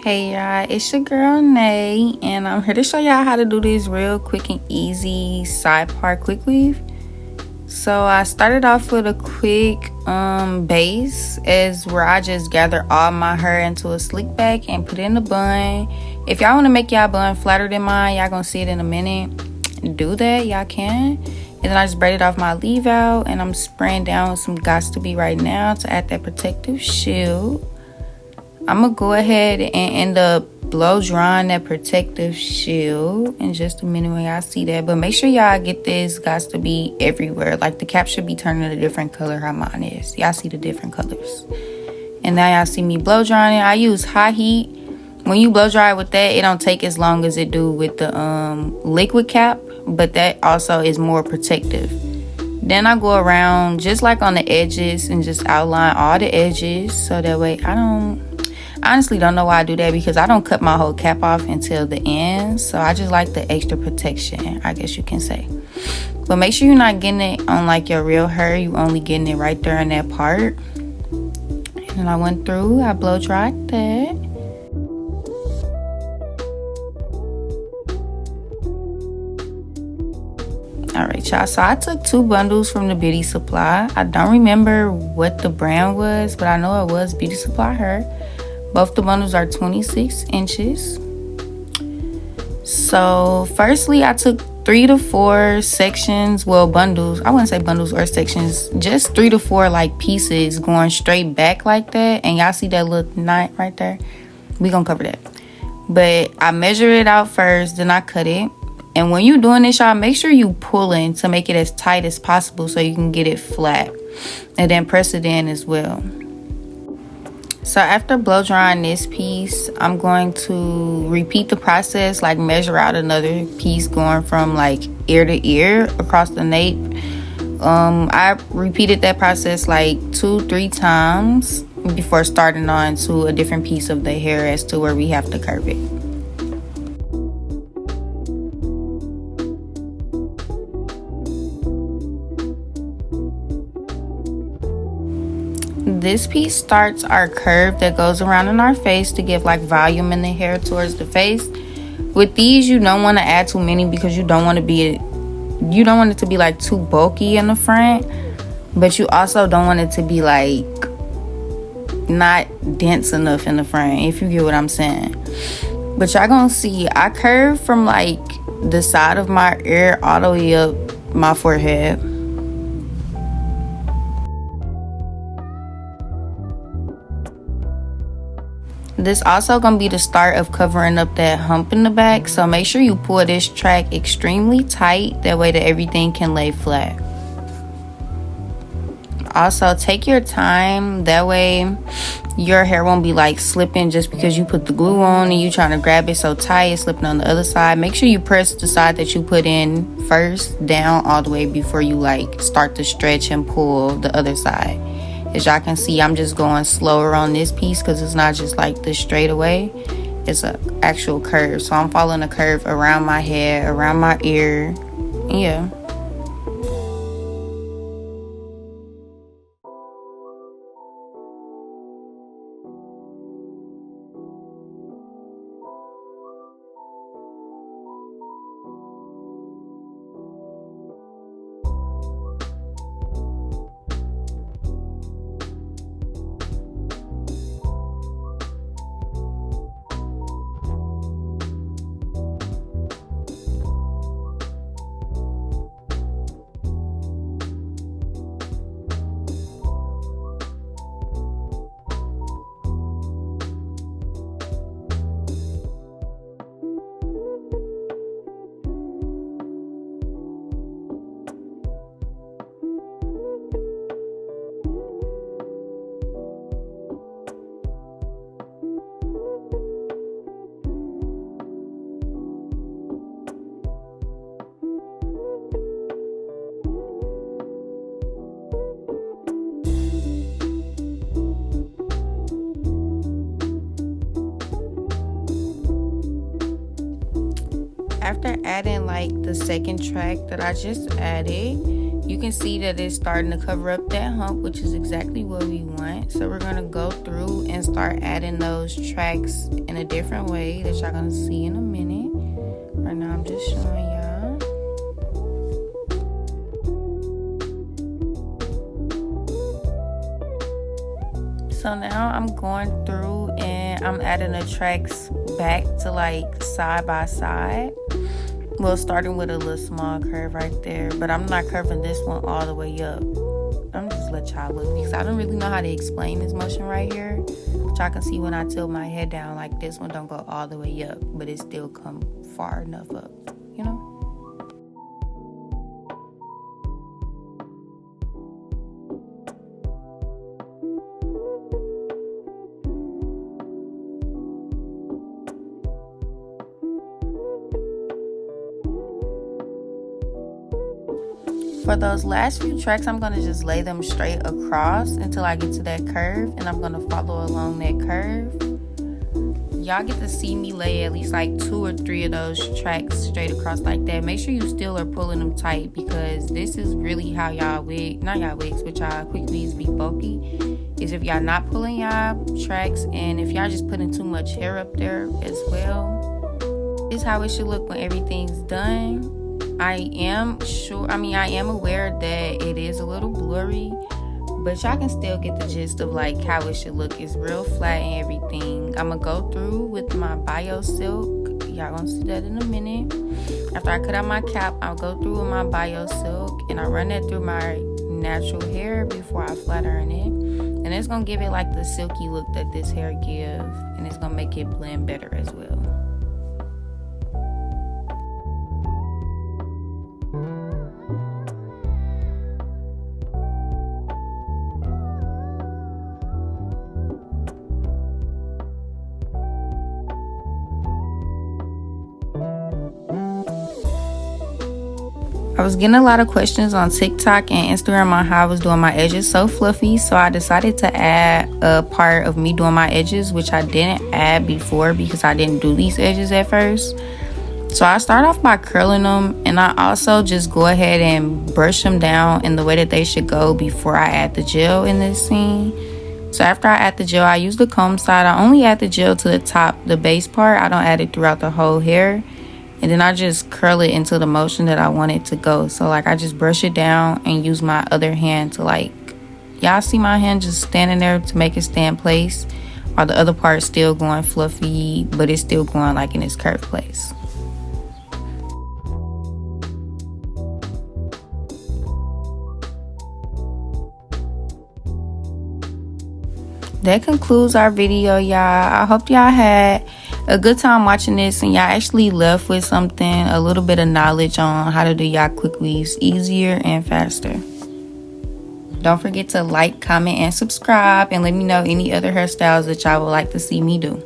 Hey y'all, it's your girl Nay, and I'm here to show y'all how to do this real quick and easy side part quick weave. So I started off with a quick base, as where I just gather all my hair into a slick back and put it in a bun. If y'all want to make y'all bun flatter than mine, y'all gonna see it in a minute. Do that, y'all can. And then I just braided off my leave out, and I'm spraying down with some Gots to Be right now to add that protective shield. I'm gonna go ahead and end up blow drying that protective shield in just a minute when y'all see that. But make sure y'all get this Gots to Be everywhere. Like the cap should be turning a different color how mine is. Y'all see the different colors. And now y'all see me blow drying it. I use high heat. When you blow dry with that, it don't take as long as it do with the liquid cap, but that also is more protective. Then I go around just like on the edges and just outline all the edges, so that way I honestly don't know why I do that, because I don't cut my whole cap off until the end. So I just like the extra protection, I guess you can say. But make sure you're not getting it on like your real hair. You only getting it right there in that part. And then I went through, I blow dried that. Alright y'all, so I took 2 bundles from the Beauty Supply. I don't remember what the brand was, but I know it was Beauty Supply hair. Both the bundles are 26 inches. So firstly, I took 3 to 4 sections, well, bundles. I wouldn't say bundles or sections, just 3 to 4 like pieces going straight back like that. And y'all see that little knot right there? We gonna cover that. But I measure it out first, then I cut it. And when you're doing this, y'all, make sure you pulling to make it as tight as possible so you can get it flat. And then press it in as well. So after blow drying this piece, I'm going to repeat the process, like measure out another piece going from like ear to ear across the nape. I repeated that process like 2-3 times before starting on to a different piece of the hair as to where we have to curve it. This piece starts our curve that goes around in our face to give like volume in the hair towards the face. With these, you don't want to add too many because you don't want it to be like too bulky in the front, but you also don't want it to be like not dense enough in the front, if you get what I'm saying. But y'all gonna see I curve from like the side of my ear all the way up my forehead. This also gonna be the start of covering up that hump in the back, so make sure you pull this track extremely tight, that way that everything can lay flat. Also take your time, that way your hair won't be like slipping just because you put the glue on and you trying to grab it so tight it's slipping on the other side. Make sure you press the side that you put in first down all the way before you like start to stretch and pull the other side. As y'all can see, I'm just going slower on this piece because it's not just like the straight away. It's an actual curve. So I'm following a curve around my head, around my ear. Yeah. After adding like the second track that I just added, you can see that it's starting to cover up that hump, which is exactly what we want. So we're going to go through and start adding those tracks in a different way that y'all going to see in a minute. Right now I'm just showing y'all. So now I'm going through and I'm adding the tracks back to like side by side. Well, starting with a little small curve right there, but I'm not curving this one all the way up. I'm just let y'all look because I don't really know how to explain this motion right here. But y'all can see when I tilt my head down, like this one don't go all the way up, but it still come far enough up, you know? For those last few tracks, I'm going to just lay them straight across until I get to that curve, and I'm going to follow along that curve. Y'all get to see me lay at least like 2 or 3 of those tracks straight across like that. Make sure you still are pulling them tight because this is really how y'all not y'all wigs, but y'all quick weaves be bulky. Is if y'all not pulling y'all tracks, and if y'all just putting too much hair up there as well. This is how it should look when everything's done. I am aware that it is a little blurry, but y'all can still get the gist of like how it should look. It's real flat and everything. I'm gonna go through with my Bio Silk. Y'all gonna see that in a minute. After I cut out my cap, I'll go through with my Bio Silk and I run that through my natural hair before I flat iron it. And it's gonna give it like the silky look that this hair gives, and it's gonna make it blend better as well. I was getting a lot of questions on TikTok and Instagram on how I was doing my edges so fluffy, so I decided to add a part of me doing my edges, which I didn't add before because I didn't do these edges at first. So I start off by curling them, and I also just go ahead and brush them down in the way that they should go before I add the gel in this scene. So after I add the gel, I use the comb side. I only add the gel to the top, the base part. I don't add it throughout the whole hair. And then I just curl it into the motion that I want it to go. So like I just brush it down and use my other hand to like, y'all see my hand just standing there to make it stay in place, while the other part's still going fluffy, but it's still going like in its curved place. That concludes our video, y'all. I hope y'all had a good time watching this and y'all actually left with something, a little bit of knowledge on how to do y'all quick weaves easier and faster. Don't forget to like, comment, and subscribe, and let me know any other hairstyles that y'all would like to see me do.